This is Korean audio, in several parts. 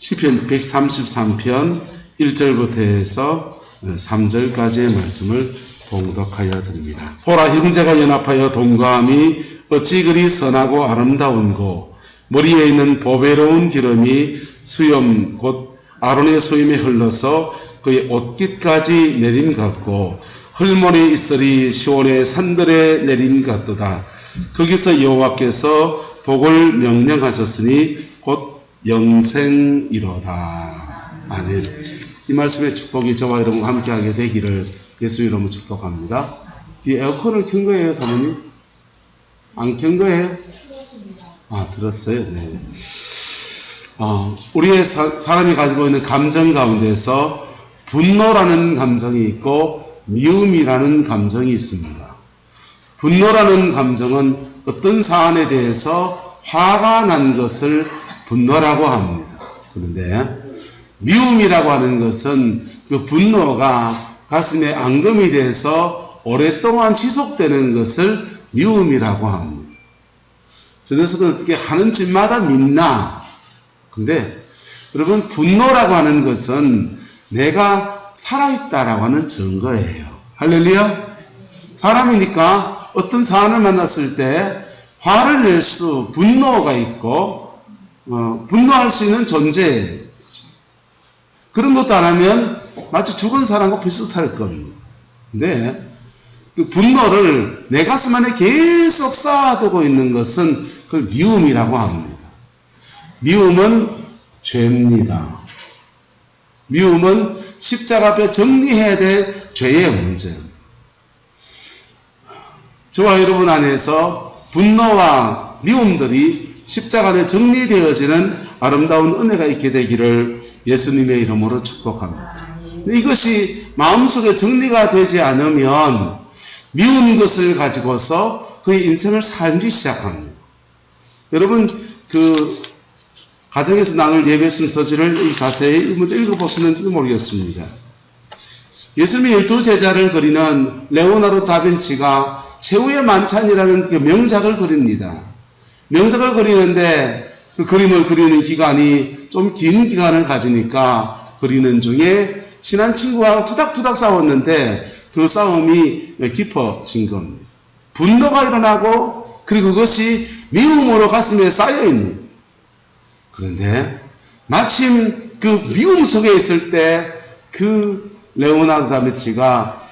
시편 133편 1절부터 해서 3절까지의 말씀을 봉독하여 드립니다. 보라, 형제가 연합하여 동거함이 어찌 그리 선하고 아름다운고, 머리에 있는 보배로운 기름이 수염 곧 아론의 소임에 흘러서 그의 옷깃까지 내림 같고, 헐몬에 있으리 시온의 산들에 내림 같도다. 거기서 여호와께서 복을 명령하셨으니 곧 영생이로다. 아멘. 이 말씀의 축복이 저와 여러분과 함께하게 되기를 예수 이름으로 축복합니다. 뒤에 에어컨을 켠 거예요, 사모님? 안 켠 거예요? 아, 들었어요? 네. 우리의 사람이 가지고 있는 감정 가운데서 분노라는 감정이 있고 미움이라는 감정이 있습니다. 분노라는 감정은 어떤 사안에 대해서 화가 난 것을 분노라고 합니다. 그런데 미움이라고 하는 것은 그 분노가 가슴에 앙금이 돼서 오랫동안 지속되는 것을 미움이라고 합니다. 저 녀석은 어떻게 하는 짓마다 밉나? 근데 여러분, 분노라고 하는 것은 내가 살아있다라고 하는 증거예요. 할렐루야. 사람이니까 어떤 사안을 만났을 때 화를 낼 수, 분노가 있고 분노할 수 있는 존재예요. 그런 것도 안 하면 마치 죽은 사람과 비슷할 겁니다. 근데 그 분노를 내 가슴 안에 계속 쌓아두고 있는 것은 그걸 미움이라고 합니다. 미움은 죄입니다. 미움은 십자가 앞에 정리해야 될 죄의 문제입니다. 저와 여러분 안에서 분노와 미움들이 십자가 안에 정리되어지는 아름다운 은혜가 있게 되기를 예수님의 이름으로 축복합니다. 이것이 마음속에 정리가 되지 않으면 미운 것을 가지고서 그의 인생을 살기 시작합니다. 여러분, 가정에서 나눌 예배 순서지를 자세히 먼저 읽어보시는지도 모르겠습니다. 예수님의 12제자를 그리는 레오나르도 다빈치가 최후의 만찬이라는 그 명작을 그립니다. 명작을 그리는데 그 그림을 그리는 기간이 좀 긴 기간을 가지니까 그리는 중에 친한 친구와 투닥투닥 싸웠는데 그 싸움이 깊어진 겁니다. 분노가 일어나고 그리고 그것이 미움으로 가슴에 쌓여있는. 그런데 마침 그 미움 속에 있을 때 그 레오나르도 다빈치가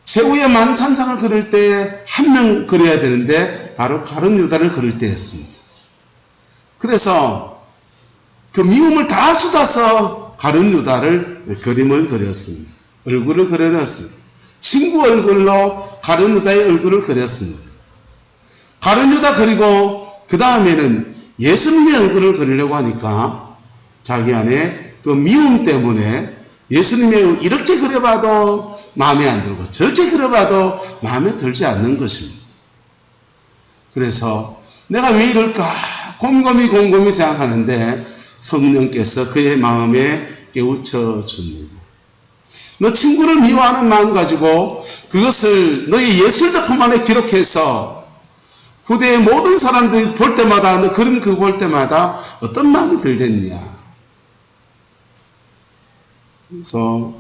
최후의 만찬상을 그릴 때 한 명 그려야 되는데 바로 가룟 유다를 그릴 때였습니다. 그래서 그 미움을 다 쏟아서 가룟 유다를 그림을 그렸습니다. 얼굴을 그려놨습니다. 친구 얼굴로 가룟 유다의 얼굴을 그렸습니다. 가룟 유다 그리고 그 다음에는 예수님의 얼굴을 그리려고 하니까 자기 안에 그 미움 때문에 예수님의 이렇게 그려봐도 마음에 안 들고 저렇게 그려봐도 마음에 들지 않는 것입니다. 그래서 내가 왜 이럴까 곰곰이 생각하는데 성령께서 그의 마음에 깨우쳐 줍니다. 너 친구를 미워하는 마음 가지고 그것을 너의 예술작품 안에 기록해서 후대의 모든 사람들이 볼 때마다 너 그림 그거 볼 때마다 어떤 마음이 들겠냐. 그래서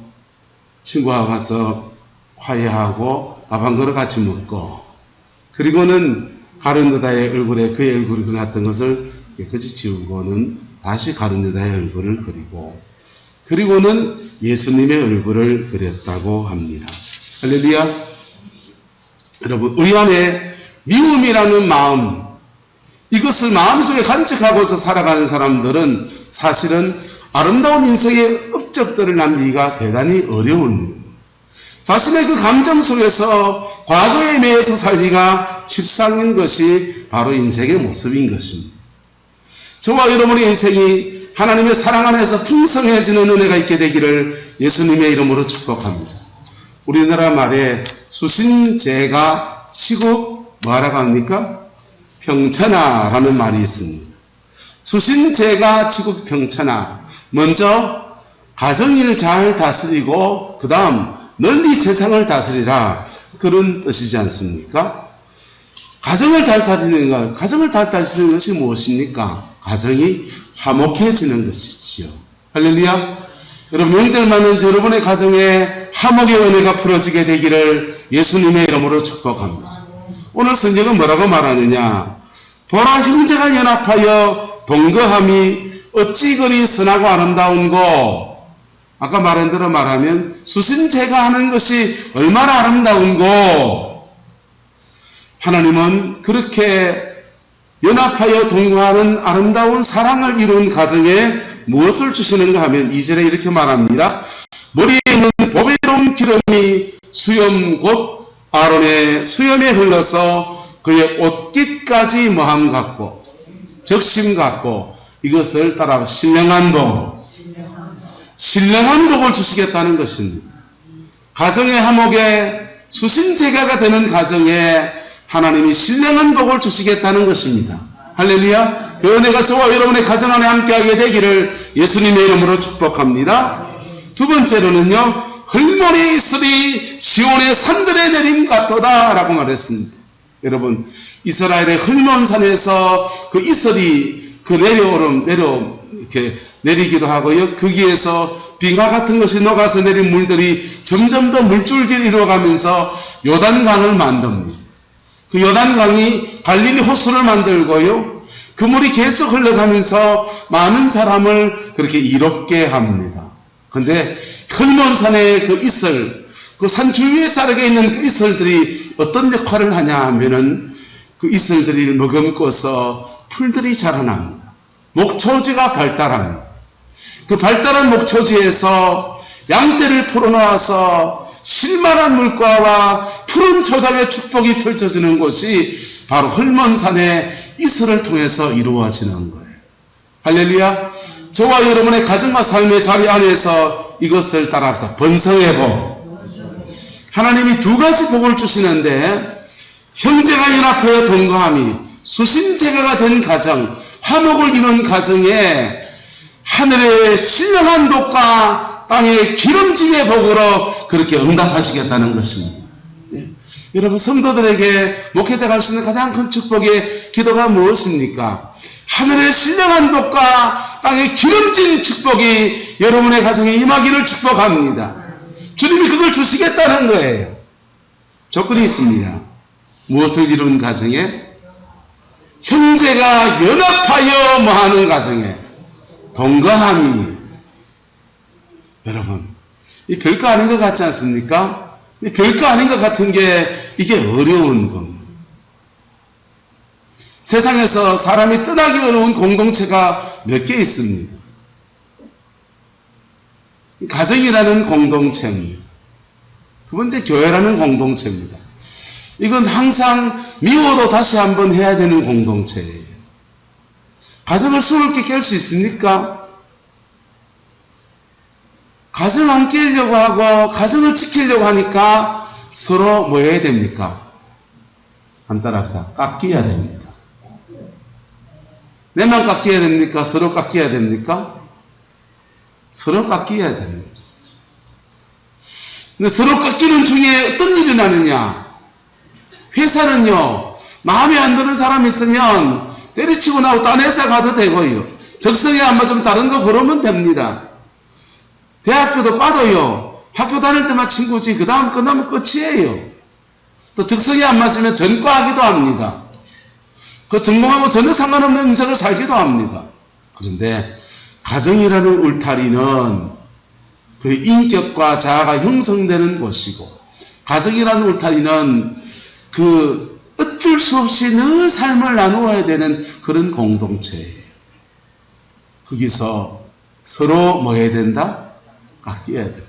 친구와 가서 화해하고 밥 한 그릇 같이 먹고, 그리고는 가룟 유다의 얼굴에 그의 얼굴이 그렸던 것을 깨끗이 지우고는 다시 가룟 유다의 얼굴을 그리고, 그리고는 예수님의 얼굴을 그렸다고 합니다. 할렐루야. 여러분, 우리 안에 미움이라는 마음, 이것을 마음속에 간직하고서 살아가는 사람들은 사실은 아름다운 인생의 업적들을 남기기가 대단히 어려운, 자신의 그 감정 속에서 과거에 매여서 살기가 십상인 것이 바로 인생의 모습인 것입니다. 저와 여러분의 인생이 하나님의 사랑 안에서 풍성해지는 은혜가 있게 되기를 예수님의 이름으로 축복합니다. 우리나라 말에 수신제가 치국 뭐라고 합니까? 평천하라는 말이 있습니다. 수신제가 치국 평천하. 먼저 가정을 잘 다스리고 그 다음 널리 세상을 다스리라, 그런 뜻이지 않습니까? 가정을 잘 다스리는 것, 가정을 잘 다스리는 것이 무엇입니까? 가정이 화목해지는 것이지요. 할렐루야. 여러분, 명절 맞는 여러분의 가정에 화목의 은혜가 풀어지게 되기를 예수님의 이름으로 축복합니다. 오늘 성경은 뭐라고 말하느냐? 보라, 형제가 연합하여 동거함이 어찌 그리 선하고 아름다운고. 아까 말한 대로 말하면 수신제가 하는 것이 얼마나 아름다운고. 하나님은 그렇게 연합하여 동거하는 아름다운 사랑을 이룬 가정에 무엇을 주시는가 하면 2절에 이렇게 말합니다. 머리에 있는 보배로운 기름이 수염 곧 아론의 수염에 흘러서 그의 옷깃까지 뭐함 같고 적심 같고 이것을 따라 신령한 복을 주시겠다는 것입니다. 가정의 화목에 수신제가가 되는 가정에 하나님이 신령한 복을 주시겠다는 것입니다. 할렐루야. 그 은혜가 저와 여러분의 가정 안에 함께하게 되기를 예수님의 이름으로 축복합니다. 두 번째로는요, 헐모니 이슬이 시온의 산들에 내림 같도다 라고 말했습니다. 여러분, 이스라엘의 헐몬산에서 그 이슬이 그 이렇게 내리기도 하고요. 거기에서 비가 같은 것이 녹아서 내린 물들이 점점 더 물줄기를 이루어가면서 요단강을 만듭니다. 그 요단강이 갈릴리 호수를 만들고요. 그 물이 계속 흘러가면서 많은 사람을 그렇게 이롭게 합니다. 근데 헐몬산의 그 이슬, 그 산 주위에 자르게 있는 그 이슬들이 어떤 역할을 하냐 하면은 그 이슬들이 머금고서 풀들이 자라납니다. 목초지가 발달합니다. 그 발달한 목초지에서 양떼를 풀어놓아서 실만한 물가와 푸른 초장의 축복이 펼쳐지는 곳이 바로 헐몬산의 이슬을 통해서 이루어지는 거예요. 할렐루야. 저와 여러분의 가정과 삶의 자리 안에서 이것을 따라서 번성의 복, 하나님이 두 가지 복을 주시는데, 형제가 연합하여 동거함이 수신제가가 된 가정, 화목을 이룬 가정에 하늘의 신령한 복과 땅의 기름짐의 복으로 그렇게 응답하시겠다는 것입니다. 예. 여러분, 성도들에게 목회자 갈 수 있는 가장 큰 축복의 기도가 무엇입니까? 하늘의 신령한 복과 땅의 기름진 축복이 여러분의 가정에 임하기를 축복합니다. 주님이 그걸 주시겠다는 거예요. 조건이 있습니다. 무엇을 이룬 가정에? 형제가 연합하여 뭐하는 가정에? 동거함이. 여러분, 이 별거 아닌 것 같지 않습니까? 이 별거 아닌 것 같은 게 이게 어려운 겁니다. 세상에서 사람이 떠나기 어려운 공동체가 몇 개 있습니다. 가정이라는 공동체입니다. 두 번째, 교회라는 공동체입니다. 이건 항상 미워도 다시 한번 해야 되는 공동체예요. 가정을 수월하게 깰 수 있습니까? 가정 안 깨려고 하고 가정을 지키려고 하니까 서로 뭐 해야 됩니까? 한 따라합시다. 깎여야 됩니다. 내만 깎여야 됩니까? 서로 깎여야 됩니까? 서로 깎여야 되는 것이죠. 근데 서로 깎이는 중에 어떤 일이 나느냐? 회사는요, 마음에 안 드는 사람이 있으면 때려치고 나고 딴 회사 가도 되고요. 적성에 안 맞으면 다른 거 걸으면 됩니다. 대학교도 빠도요, 학교 다닐 때만 친구지, 그 다음 끝나면 끝이에요. 또 적성에 안 맞으면 전과하기도 합니다. 그 전공하고 전혀 상관없는 인생을 살기도 합니다. 그런데 가정이라는 울타리는 그 인격과 자아가 형성되는 곳이고, 가정이라는 울타리는 그 어쩔 수 없이 늘 삶을 나누어야 되는 그런 공동체예요. 거기서 서로 뭐 해야 된다? 깎여야 돼요.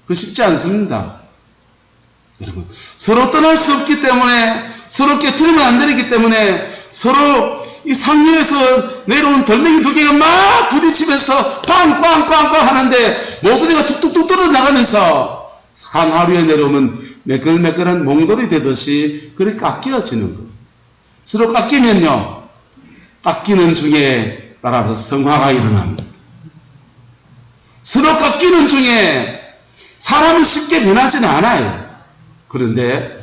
그거 쉽지 않습니다. 여러분, 서로 떠날 수 없기 때문에, 서로 깨트리면 안 되기 때문에, 서로 이 상류에서 내려온 돌멩이 두 개가 막 부딪히면서 꽝꽝꽝꽝 하는데 모서리가 툭툭툭 떨어나가면서 상하류에 내려오면 매끌매끌한 몽돌이 되듯이 그렇게 깎여지는 거예요. 서로 깎이면요, 깎이는 중에 따라서 성화가 일어납니다. 서로 깎이는 중에 사람이 쉽게 변하지는 않아요. 그런데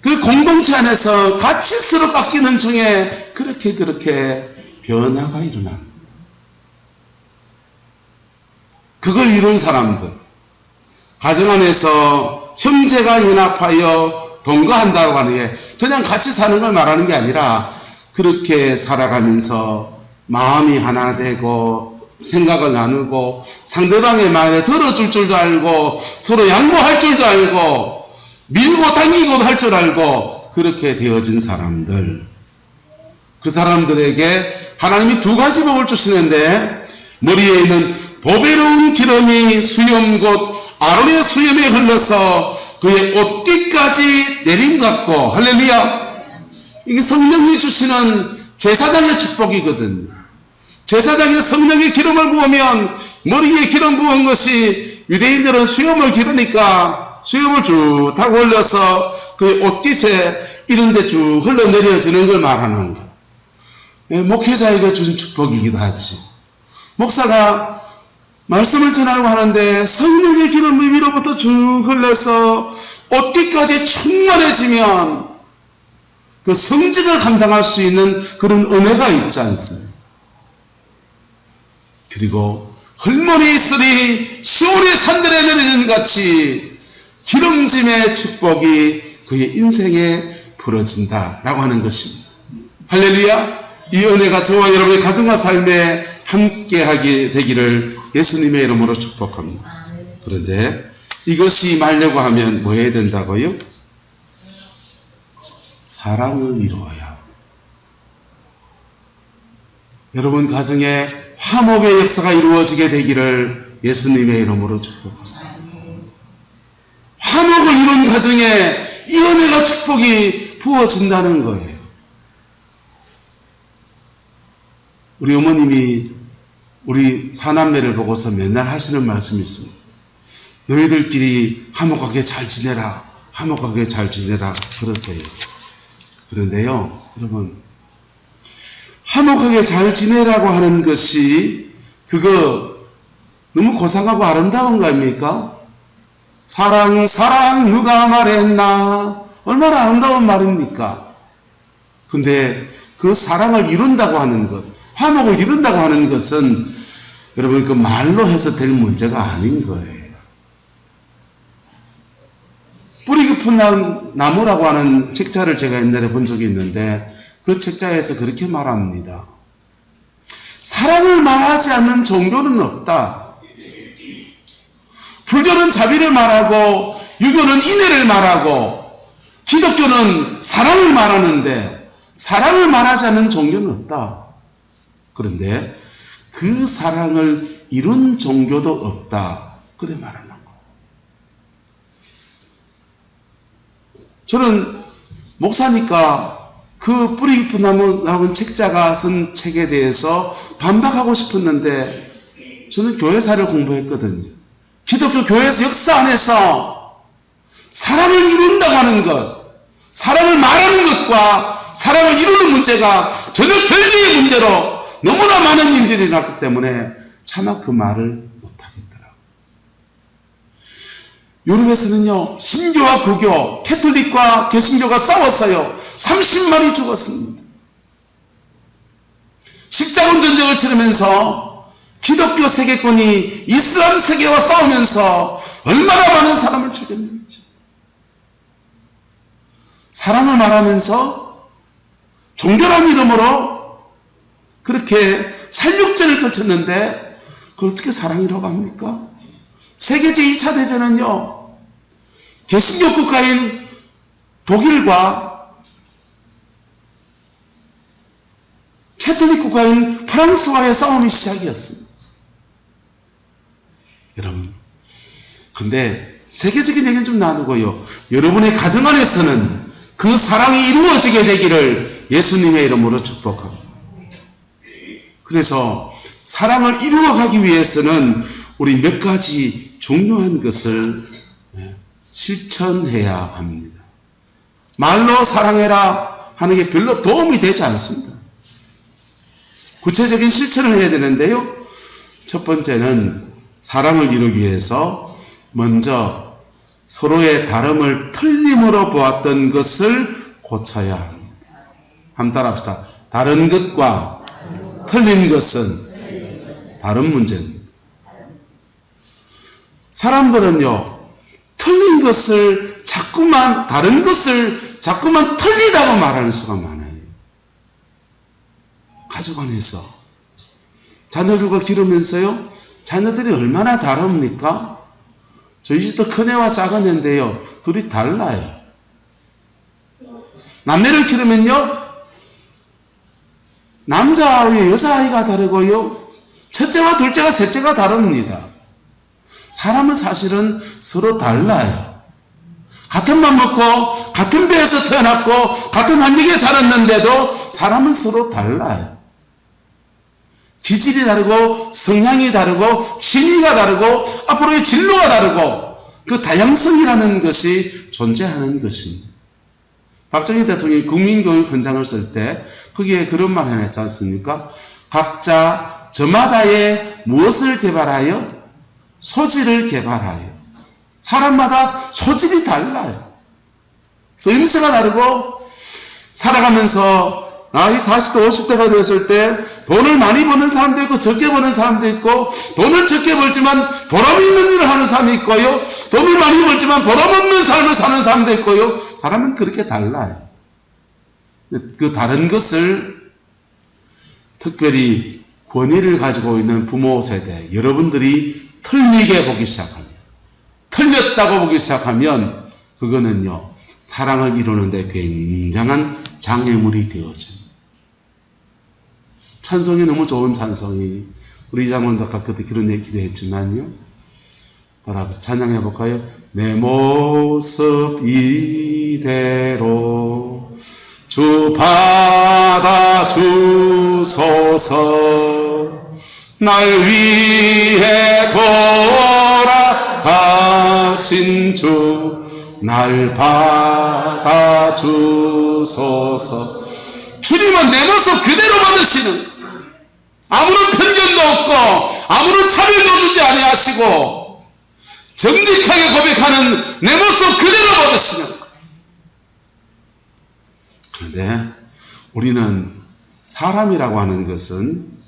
그 공동체 안에서 같이 서로 깎이는 중에 그렇게 변화가 일어납니다. 그걸 이룬 사람들, 가정 안에서 형제가 연합하여 동거한다고 하는 게 그냥 같이 사는 걸 말하는 게 아니라 그렇게 살아가면서 마음이 하나 되고 생각을 나누고 상대방의 말에 들어줄 줄도 알고 서로 양보할 줄도 알고 밀고 당기고도 할 줄 알고 그렇게 되어진 사람들, 그 사람들에게 하나님이 두 가지 복을 주시는데 머리에 있는 보배로운 기름이 수염 곧 아론의 수염에 흘러서 그의 옷깃까지 내림같고, 할렐루야. 이게 성령이 주시는 제사장의 축복이거든요. 제사장이 성령의 기름을 부으면 머리에 기름 부은 것이 유대인들은 수염을 기르니까 수염을 쭉 타고 흘려서 그의 옷깃에 이런 데 쭉 흘러내려지는 걸 말하는 거. 목회자에게 주신 축복이기도 하지. 목사가 말씀을 전하려고 하는데 성령의 기름이 위로부터 쭉 흘러서 옷깃까지 충만해지면 그 성직을 감당할 수 있는 그런 은혜가 있지 않습니까? 그리고 헐머니 있으리 시온의 산들에 내려진 같이 기름짐의 축복이 그의 인생에 부러진다라고 하는 것입니다. 할렐루야. 이 은혜가 저와 여러분의 가정과 삶에 함께하게 되기를 예수님의 이름으로 축복합니다. 그런데 이것이 말려고 하면 뭐 해야 된다고요? 사랑을 이루어야 합니다. 여러분 가정에 화목의 역사가 이루어지게 되기를 예수님의 이름으로 축복합니다. 화목을 이룬 가정에 이 은혜가 축복이 부어진다는 거예요. 우리 어머님이 우리 사남매를 보고서 맨날 하시는 말씀이 있습니다. 너희들끼리 화목하게 잘 지내라. 화목하게 잘 지내라. 그러세요. 그런데요, 여러분, 화목하게 잘 지내라고 하는 것이 그거 너무 고상하고 아름다운 거 아닙니까? 사랑 누가 말했나? 얼마나 아름다운 말입니까? 근데 그 사랑을 이룬다고 하는 것, 화목을 이룬다고 하는 것은 여러분 그 말로 해서 될 문제가 아닌 거예요. 뿌리 깊은 나무라고 하는 책자를 제가 옛날에 본 적이 있는데 그 책자에서 그렇게 말합니다. 사랑을 말하지 않는 종교는 없다. 불교는 자비를 말하고 유교는 인애를 말하고 기독교는 사랑을 말하는데 사랑을 말하지 않는 종교는 없다. 그런데 그 사랑을 이룬 종교도 없다. 그래 말하는 거. 저는 목사니까 그 뿌리 깊은 나무 책자가 쓴 책에 대해서 반박하고 싶었는데 저는 교회사를 공부했거든요. 기독교 교회에서 역사 안에서 사랑을 이룬다고 하는 것, 사랑을 말하는 것과 사랑을 이루는 문제가 전혀 별개의 문제로 너무나 많은 일들이 났기 때문에 차마 그 말을 못하겠더라고요. 유럽에서는요, 신교와 구교, 캐톨릭과 개신교가 싸웠어요. 30만이 죽었습니다. 십자군 전쟁을 치르면서 기독교 세계권이 이슬람 세계와 싸우면서 얼마나 많은 사람을 죽였는지. 사랑을 말하면서 종교란 이름으로 그렇게 살육전을 거쳤는데 그걸 어떻게 사랑이라고 합니까? 세계 제2차 대전은요, 개신교 국가인 독일과 캐톨릭 국가인 프랑스와의 싸움이 시작이었습니다. 여러분, 근데 세계적인 얘기는 좀 나누고요. 여러분의 가정 안에서는 그 사랑이 이루어지게 되기를 예수님의 이름으로 축복합니다. 그래서 사랑을 이루어가기 위해서는 우리 몇 가지 중요한 것을 실천해야 합니다. 말로 사랑해라 하는 게 별로 도움이 되지 않습니다. 구체적인 실천을 해야 되는데요. 첫 번째는 사랑을 이루기 위해서 먼저 서로의 다름을 틀림으로 보았던 것을 고쳐야 합니다. 한번 따라합시다. 다른 것과 틀린 것은 다른 문제입니다. 사람들은요, 틀린 것을 자꾸만, 다른 것을 자꾸만 틀리다고 말하는 수가 많아요. 가족 안에서 자녀들과 기르면서요, 자녀들이 얼마나 다릅니까? 저희 집도 큰애와 작은애인데요, 둘이 달라요. 남매를 기르면요, 남자아이와 여자아이가 다르고요, 첫째와 둘째와 셋째가 다릅니다. 사람은 사실은 서로 달라요. 같은 맘 먹고 같은 배에서 태어났고 같은 환경에 자랐는데도 사람은 서로 달라요. 기질이 다르고 성향이 다르고 취미가 다르고 앞으로의 진로가 다르고 그 다양성이라는 것이 존재하는 것입니다. 박정희 대통령이 국민교육 헌장을 쓸 때 거기에 그런 말을 했지 않습니까? 각자 저마다의 무엇을 개발하여? 소질을 개발하여. 사람마다 소질이 달라요. 쓰임새가 다르고 살아가면서 나이 40대 50대가 되었을 때 돈을 많이 버는 사람도 있고 적게 버는 사람도 있고 돈을 적게 벌지만 보람 있는 일을 하는 사람이 있고요. 돈을 많이 벌지만 보람 없는 삶을 사는 사람도 있고요. 사람은 그렇게 달라요. 그 다른 것을 특별히 권위를 가지고 있는 부모 세대 여러분들이 틀리게 보기 시작하면 틀렸다고 보기 시작하면 그거는요 사랑을 이루는데 굉장한 장애물이 되어집니다. 찬송이 너무 좋은 찬송이 우리 이장원도 가끔 그런 얘기도 했지만요. 따라서 찬양해 볼까요? 내 모습 이대로 주 받아주소서 날 위해 돌아가신 주 날 받아주소서. 주님은 내 모습 그대로 받으시는 아무런 편견도 없고 아무런 차별도 주지 아니하시고 정직하게 고백하는 내 모습 그대로 받으시는. 그런데 우리는 사람이라고 하는 것은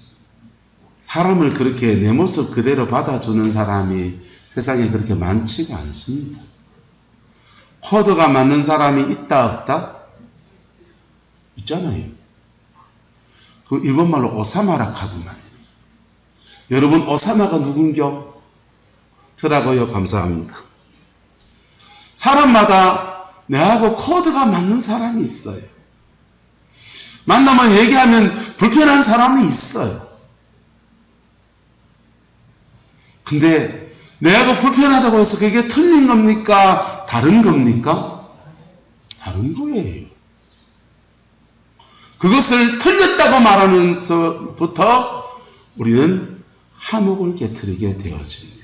사람을 그렇게 내 모습 그대로 받아주는 사람이 세상에 그렇게 많지가 않습니다. 코드가 맞는 사람이 있다 없다? 있잖아요. 그 일본말로 오사마라 카드만. 여러분 오사마가 누군겨? 저라고요. 감사합니다. 사람마다 내하고 코드가 맞는 사람이 있어요. 만나면 얘기하면 불편한 사람이 있어요. 근데 내하고 불편하다고 해서 그게 틀린 겁니까? 다른 겁니까? 다른 거예요. 그것을 틀렸다고 말하면서부터 우리는 화목을 깨트리게 되어집니다.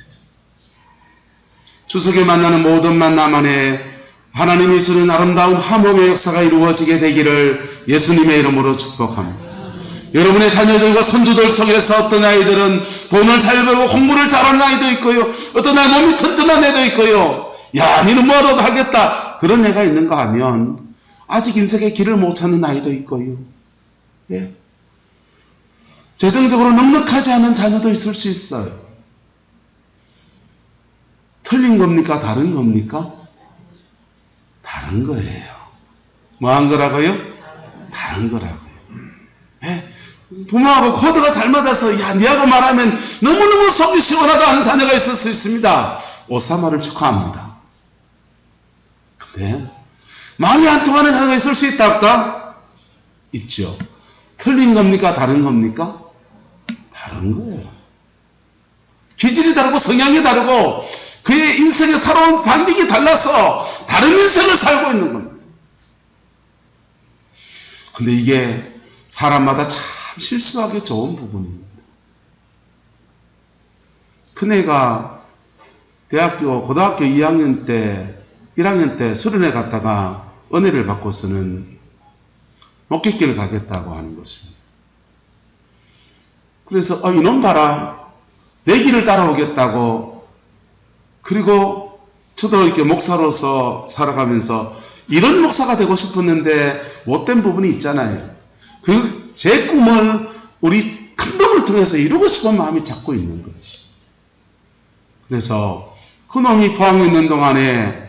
추석에 만나는 모든 만남 안에 하나님이 주는 아름다운 화목의 역사가 이루어지게 되기를 예수님의 이름으로 축복합니다. 여러분의 자녀들과 손주들 속에서 어떤 아이들은 돈을 잘 벌고 공부를 잘하는 아이도 있고요. 어떤 아이 몸이 튼튼한 애도 있고요. 야, 니는 뭐라도 하겠다. 그런 애가 있는가 하면 아직 인생의 길을 못 찾는 아이도 있고요. 예. 재정적으로 넉넉하지 않은 자녀도 있을 수 있어요. 틀린 겁니까? 다른 겁니까? 다른 거예요. 뭐 한 거라고요? 다른 거라고요. 예. 부모하고 코드가 잘 맞아서 야, 니하고 말하면 너무너무 속이 시원하다 하는 자녀가 있을 수 있습니다. 오사마를 축하합니다. 근데 말이 안 통하는 자녀가 있을 수 있다 없다? 있죠. 틀린 겁니까? 다른 겁니까? 다른 거예요. 기질이 다르고 성향이 다르고 그의 인생에 살아온 반경이 달라서 다른 인생을 살고 있는 겁니다. 근데 이게 사람마다 참 실수하기 좋은 부분입니다. 큰애가 고등학교 2학년 때 1학년 때 수련회 갔다가 은혜를 받고서는 목격기를 가겠다고 하는 것입니다. 그래서 이놈 봐라. 내 길을 따라오겠다고. 그리고 저도 이렇게 목사로서 살아가면서 이런 목사가 되고 싶었는데 못된 부분이 있잖아요. 제 꿈을 우리 큰 놈을 통해서 이루고 싶은 마음이 자꾸 있는 거지. 그래서 그 놈이 포항에 있는 동안에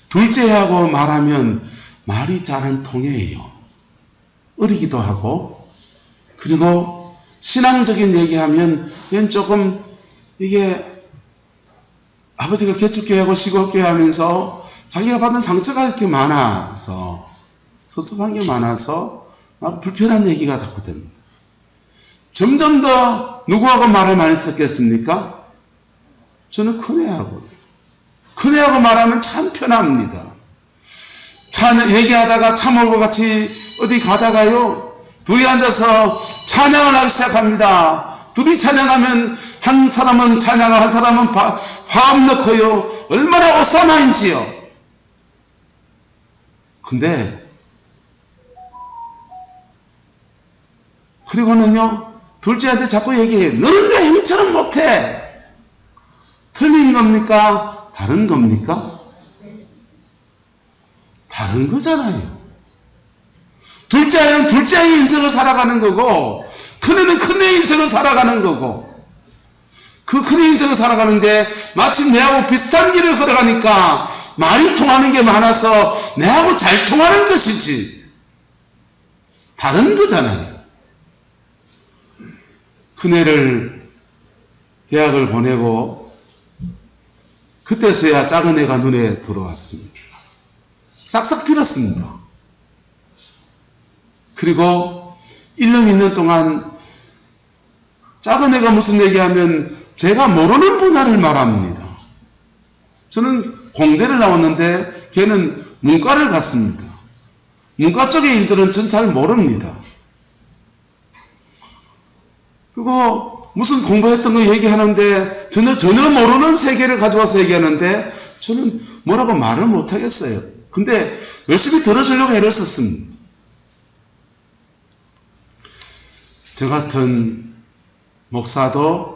둘째하고 말하면 말이 잘 안 통해요. 어리기도 하고, 그리고 신앙적인 얘기하면 얘는 조금 이게 아버지가 개척교회하고 시골교회 하면서 자기가 받은 상처가 이렇게 많아서, 섭섭한 게 많아서 막 불편한 얘기가 자꾸 됩니다. 점점 더 누구하고 말을 많이 섞겠습니까? 저는 큰애하고. 큰애하고 말하면 참 편합니다. 얘기하다가 차 몰고 같이 어디 가다가요, 둘이 앉아서 찬양을 하기 시작합니다. 둘이 찬양하면 한 사람은 찬양을, 한 사람은 화음 넣고요. 얼마나 오사마인지요. 근데 그리고는요, 둘째한테 자꾸 얘기해요. 너는 왜 형처럼 못해? 틀린 겁니까? 다른 겁니까? 다른 거잖아요. 둘째는 둘째의 인생을 살아가는 거고, 큰애는 큰애의 인생을 살아가는 거고, 그 큰애 인생을 살아가는데 마침 내하고 비슷한 길을 걸어가니까 말이 통하는 게 많아서 내하고 잘 통하는 것이지 다른 거잖아요. 큰애를 대학을 보내고 그때서야 작은 애가 눈에 들어왔습니다. 싹싹 빌었습니다. 그리고 1년, 2년 동안 작은 애가 무슨 얘기하면 제가 모르는 분야를 말합니다. 저는 공대를 나왔는데 걔는 문과를 갔습니다. 문과 쪽의 일들은 전 잘 모릅니다. 그리고 무슨 공부했던 거 얘기하는데 전혀 모르는 세계를 가져와서 얘기하는데 저는 뭐라고 말을 못하겠어요. 근데 열심히 들어주려고 애를 썼습니다. 저 같은 목사도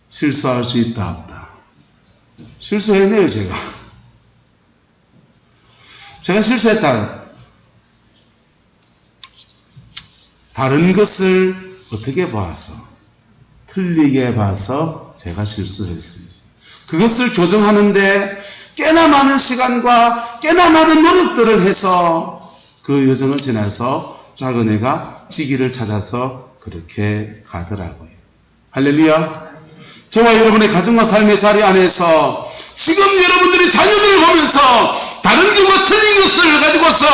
실수할 수 있다 없다. 실수했네요. 제가 실수했다. 다른 것을 어떻게 봐서, 틀리게 봐서 제가 실수했습니다. 그것을 교정하는데 꽤나 많은 시간과 꽤나 많은 노력들을 해서 그 여정을 지나서 작은 애가 지기를 찾아서 그렇게 가더라고요. 할렐루야. 저와 여러분의 가정과 삶의 자리 안에서 지금 여러분들이 자녀들을 보면서 다른 것과 틀린 것을 가지고서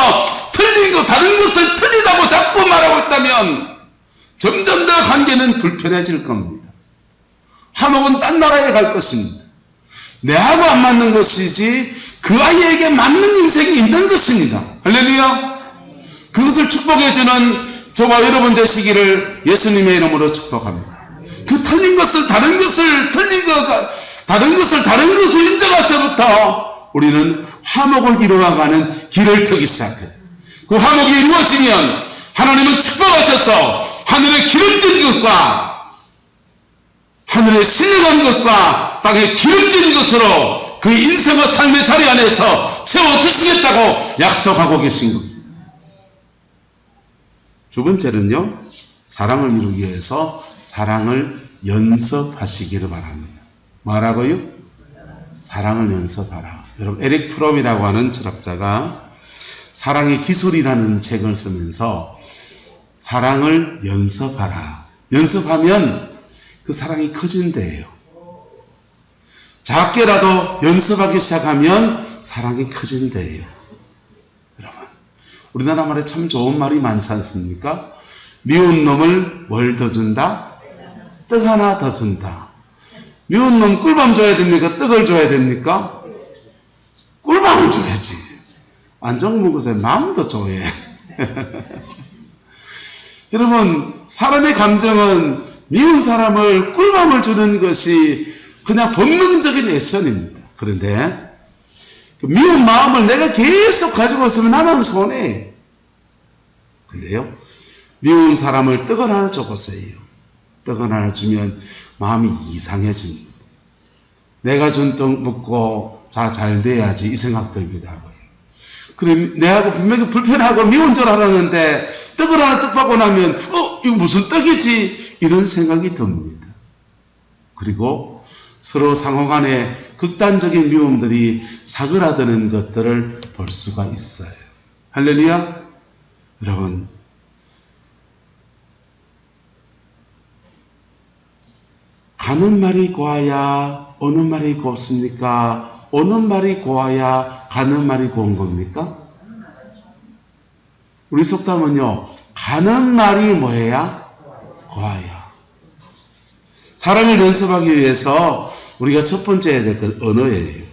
다른 것을 틀리다고 자꾸 말하고 있다면 점점 더 관계는 불편해질 겁니다. 화목은 딴 나라에 갈 것입니다. 내하고 안 맞는 것이지 그 아이에게 맞는 인생이 있는 것입니다. 할렐루야. 그것을 축복해주는 저와 여러분 되시기를 예수님의 이름으로 축복합니다. 그 틀린 것을 다른 것을 다른 것을 인정할 때부터 우리는 화목을 이루어가는 길을 터기 시작해요. 그 화목이 이루어지면 하나님은 축복하셔서 하늘의 기름진 것과 하늘의 신령한 것과 땅의 기름진 것으로 그 인생과 삶의 자리 안에서 채워주시겠다고 약속하고 계신 겁니다. 두 번째는요, 사랑을 이루기 위해서 사랑을 연습하시기를 바랍니다. 뭐라고요? 사랑을 연습하라. 여러분, 에릭 프롬이라고 하는 철학자가 사랑의 기술이라는 책을 쓰면서 사랑을 연습하라. 연습하면 그 사랑이 커진대요. 작게라도 연습하기 시작하면 사랑이 커진대요. 여러분, 우리나라 말에 참 좋은 말이 많지 않습니까? 미운 놈을 뭘 더 준다? 떡 하나 더 준다. 미운 놈 꿀밤 줘야 됩니까? 떡을 줘야 됩니까? 꿀밤을 줘야지. 안 좋은 것에 마음도 줘야. 여러분, 사람의 감정은 미운 사람을 꿀밤을 주는 것이 그냥 본능적인 액션입니다. 그런데 그 미운 마음을 내가 계속 가지고 있으면 나만 손해. 근데요, 미운 사람을 떡을 하나 줘보세요. 떡을 하나 주면 마음이 이상해집니다. 내가 준 떡 먹고 잘 돼야지 이 생각 들기도 하고요. 그래, 내하고 분명히 불편하고 미운 줄 알았는데 떡을 하나 떡 받고 나면 이거 무슨 떡이지? 이런 생각이 듭니다. 그리고 서로 상호 간에 극단적인 미움들이 사그라드는 것들을 볼 수가 있어요. 할렐루야? 여러분, 가는 말이 고와야 어느 말이 곱습니까? 오는 말이 고와야 가는 말이 고운 겁니까? 우리 속담은요, 가는 말이 뭐해야? 고와야. 사랑을 연습하기 위해서 우리가 첫 번째 해야 될 것 언어예요.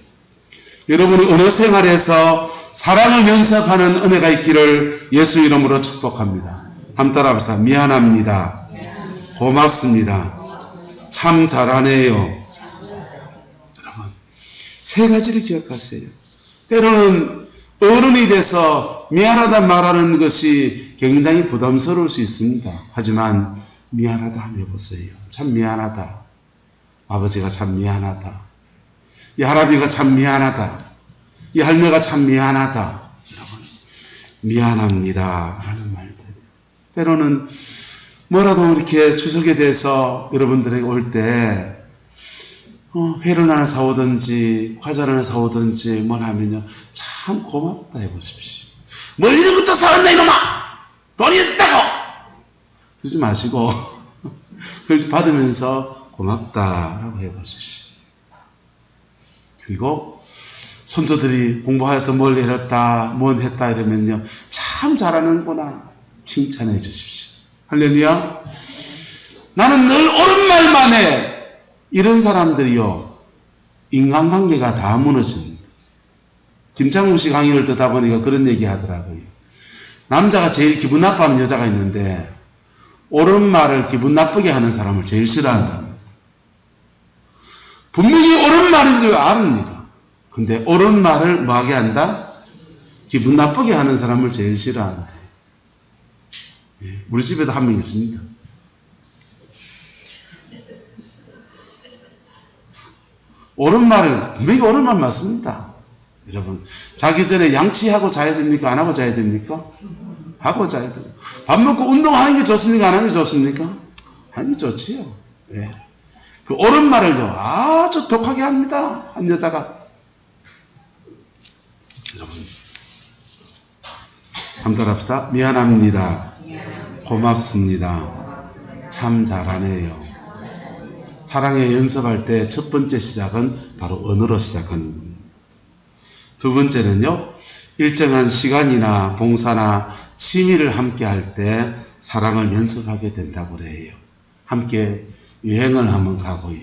여러분이 언어 생활에서 사랑을 연습하는 은혜가 있기를 예수 이름으로 축복합니다. 한번 따라합시다. 미안합니다. 고맙습니다. 참 잘하네요. 여러분, 세 가지를 기억하세요. 때로는 어른이 돼서 미안하다 말하는 것이 굉장히 부담스러울 수 있습니다. 하지만 미안하다 하며 보세요. 참 미안하다. 아버지가 참 미안하다. 이 할아버지가 참 미안하다. 이 할매가 참 미안하다. 여러분, 미안합니다 하는 말들. 때로는 뭐라도 이렇게 추석에 대해서 여러분들에게 올 때 회를 하나 사오든지 과자를 하나 사오든지 뭘 하면요, 참 고맙다 해보십시오. 뭘 이런 것도 사왔나 이놈아! 돈이 있다고! 그러지 마시고 그걸 받으면서 고맙다라고 해보십시오. 그리고 손주들이 공부해서 뭘 해렸다, 뭘 했다 이러면요, 참 잘하는구나 칭찬해 주십시오. 할렐루야. 나는 늘 옳은 말만 해. 이런 사람들이요, 인간관계가 다 무너집니다. 김창훈 씨 강의를 듣다 보니까 그런 얘기 하더라고요. 남자가 제일 기분 나빠하는 여자가 있는데 옳은 말을 기분 나쁘게 하는 사람을 제일 싫어한답니다. 분명히 옳은 말인 줄 압니다. 근데 옳은 말을 뭐하게 한다? 기분 나쁘게 하는 사람을 제일 싫어한다. 우리 집에도 한 명 있습니다. 옳은 말을, 분명히 옳은 말 맞습니다. 여러분, 자기 전에 양치하고 자야 됩니까? 안 하고 자야 됩니까? 하고 자야 돼요. 밥 먹고 운동하는 게 좋습니까? 안 하는 게 좋습니까? 하는 게 좋지요. 예. 그 옳은 말을요, 아주 독하게 합니다. 한 여자가. 여러분, 한번 따라합시다. 미안합니다. 고맙습니다. 참 잘하네요. 사랑에 연습할 때 첫 번째 시작은 바로 언어로 시작하는 겁니다. 두 번째는요, 일정한 시간이나 봉사나 취미를 함께 할 때 사랑을 연습하게 된다고 그래요. 함께 여행을 한번 가고요.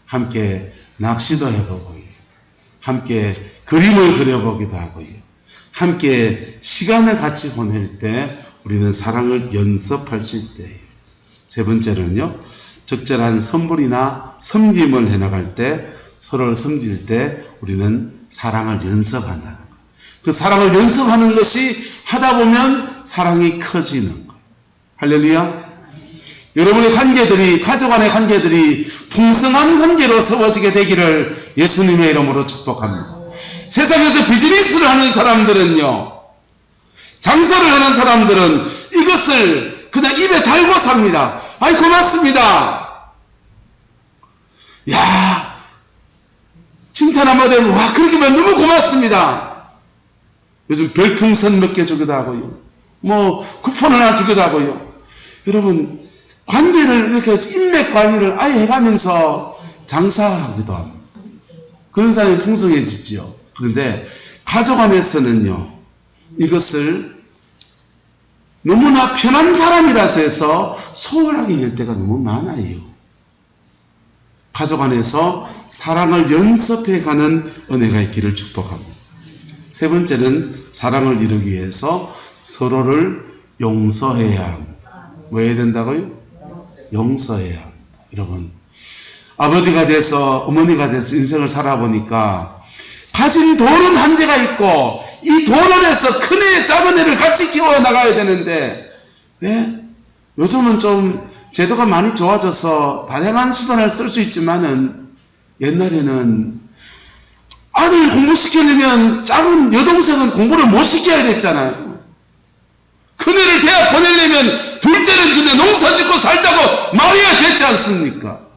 함께 낚시도 해보고요. 함께 그림을 그려보기도 하고요. 함께 시간을 같이 보낼 때 우리는 사랑을 연습할 수 있대요. 세 번째는요, 적절한 선물이나 섬김을 해나갈 때, 서로를 섬길 때 우리는 사랑을 연습한다는 거예요. 그 사랑을 연습하는 것이 하다 보면 사랑이 커지는 거예요. 할렐루야. 여러분의 관계들이, 가족 안의 관계들이 풍성한 관계로 세워지게 되기를 예수님의 이름으로 축복합니다. 세상에서 비즈니스를 하는 사람들은요, 장사를 하는 사람들은 이것을 그냥 입에 달고 삽니다. 아이, 고맙습니다. 야, 칭찬 한마디 하면, 와, 그렇게만 너무 고맙습니다. 요즘 별풍선 몇 개 주기도 하고요. 뭐, 쿠폰 하나 주기도 하고요. 여러분, 관계를 이렇게 해서 인맥 관리를 아예 해가면서 장사하기도 합니다. 그런 사람이 풍성해지죠. 그런데 가족 안에서는요, 이것을 너무나 편한 사람이라서 해서 소홀하게 할 때가 너무 많아요. 가족 안에서 사랑을 연습해가는 은혜가 있기를 축복합니다. 세 번째는 사랑을 이루기 위해서 서로를 용서해야 합니다. 뭐 해야 된다고요? 용서해야 합니다. 여러분, 아버지가 돼서 어머니가 돼서 인생을 살아보니까 가진 돈은 한계가 있고 이 돈을 해서 큰애 작은애를 같이 키워나가야 되는데, 예? 요즘은 좀 제도가 많이 좋아져서 다양한 수단을 쓸 수 있지만은 옛날에는 아들 공부시키려면 작은 여동생은 공부를 못 시켜야 됐잖아요. 큰애를 대학 보내려면 둘째는 근데 농사 짓고 살자고 말해야 됐지 않습니까?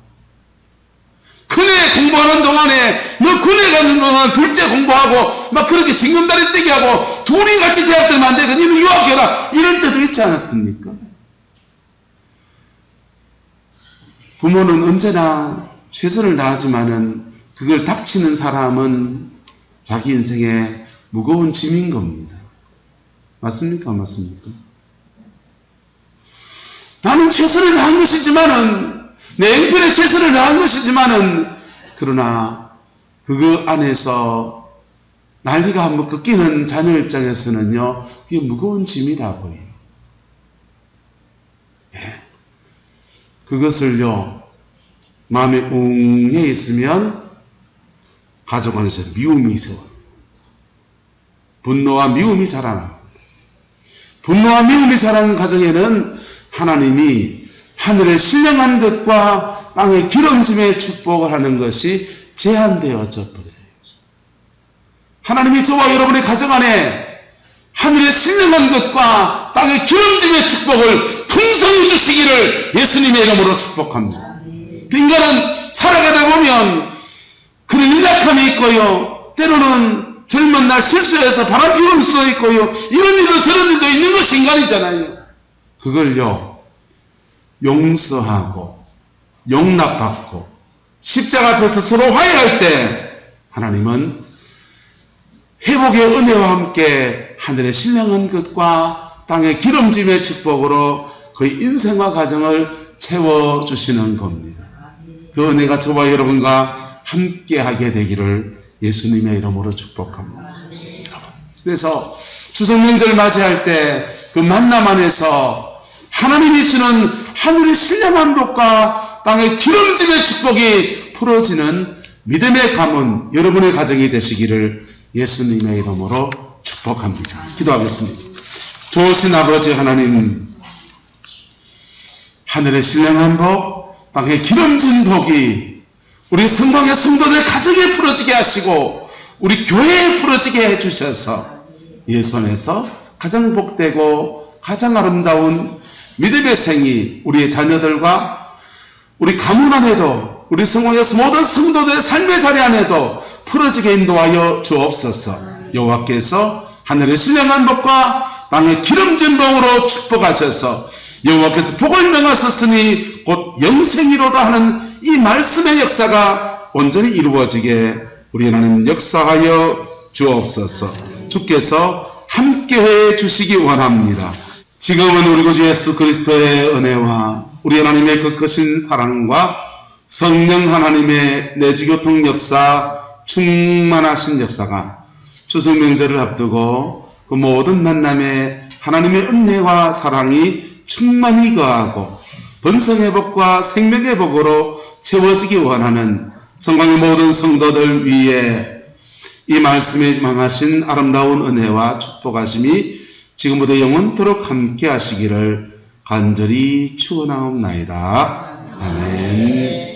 큰애 공부하는 동안에 너 군에 가는 동안 둘째 공부하고 막 그렇게 징검다리 떼기 하고 둘이 같이 대학 들면 안 되고 니는 유학해라 이럴 때도 있지 않았습니까? 부모는 언제나 최선을 다하지만은 그걸 닥치는 사람은 자기 인생에 무거운 짐인 겁니다. 맞습니까? 맞습니까? 나는 최선을 다한 것이지만은 내 형편에 최선을 다한 것이지만은 그러나 그거 안에서 난리가 한번 꺾이는 자녀 입장에서는요 그게 무거운 짐이라고요. 예. 그것을요 마음에 웅해 있으면 가족 안에서 미움이 있어. 분노와 미움이 자라나. 분노와 미움이 자라는 가정에는 하나님이 하늘의 신령한 것과 땅의 기름짐의 축복을 하는 것이 제한되어져 버려요. 하나님이 저와 여러분의 가정 안에 하늘의 신령한 것과 땅의 기름짐의 축복을 풍성히 주시기를 예수님의 이름으로 축복합니다. 인간은 살아가다 보면 그런 연약함이 있고요. 때로는 젊은 날 실수해서 바람 피울 수도 있고요. 이런 일도 저런 일도 있는 것이 인간이잖아요. 그걸요. 용서하고 용납받고 십자가 앞에서 서로 화해할 때 하나님은 회복의 은혜와 함께 하늘의 신령한 것과 땅의 기름짐의 축복으로 그의 인생과 가정을 채워주시는 겁니다. 그 은혜가 저와 여러분과 함께하게 되기를 예수님의 이름으로 축복합니다. 그래서 추석 명절 맞이할 때 그 만남 안에서 하나님이 주는 하늘의 신령한 복과 땅의 기름짐의 축복이 풀어지는 믿음의 가문 여러분의 가정이 되시기를 예수님의 이름으로 축복합니다. 기도하겠습니다. 좋으신 아버지 하나님, 하늘의 신령한 복, 땅의 기름진 복이 우리 성방의 성도들 가정에 풀어지게 하시고 우리 교회에 풀어지게 해주셔서 예수 안에서 가장 복되고 가장 아름다운 믿음의 생이 우리의 자녀들과 우리 가문 안에도 우리 성공에서 모든 성도들의 삶의 자리 안에도 풀어지게 인도하여 주옵소서. 여호와께서 하늘의 신령한 복과 땅의 기름진 복으로 축복하셔서 여호와께서 복을 명하셨으니 곧 영생이로다 하는 이 말씀의 역사가 온전히 이루어지게 우리 하나님 역사하여 주옵소서. 주께서 함께해 주시기 원합니다. 지금은 우리 구주 예수 그리스도의 은혜와 우리 하나님의 그 크신 사랑과 성령 하나님의 내주교통 역사, 충만하신 역사가 추석 명절을 앞두고 그 모든 만남에 하나님의 은혜와 사랑이 충만히 거하고 번성의 복과 생명의 복으로 채워지기 원하는 성광의 모든 성도들 위에 이 말씀에 망하신 아름다운 은혜와 축복하심이 지금부터 영원토록 함께 하시기를 간절히 축원하옵나이다. 아멘.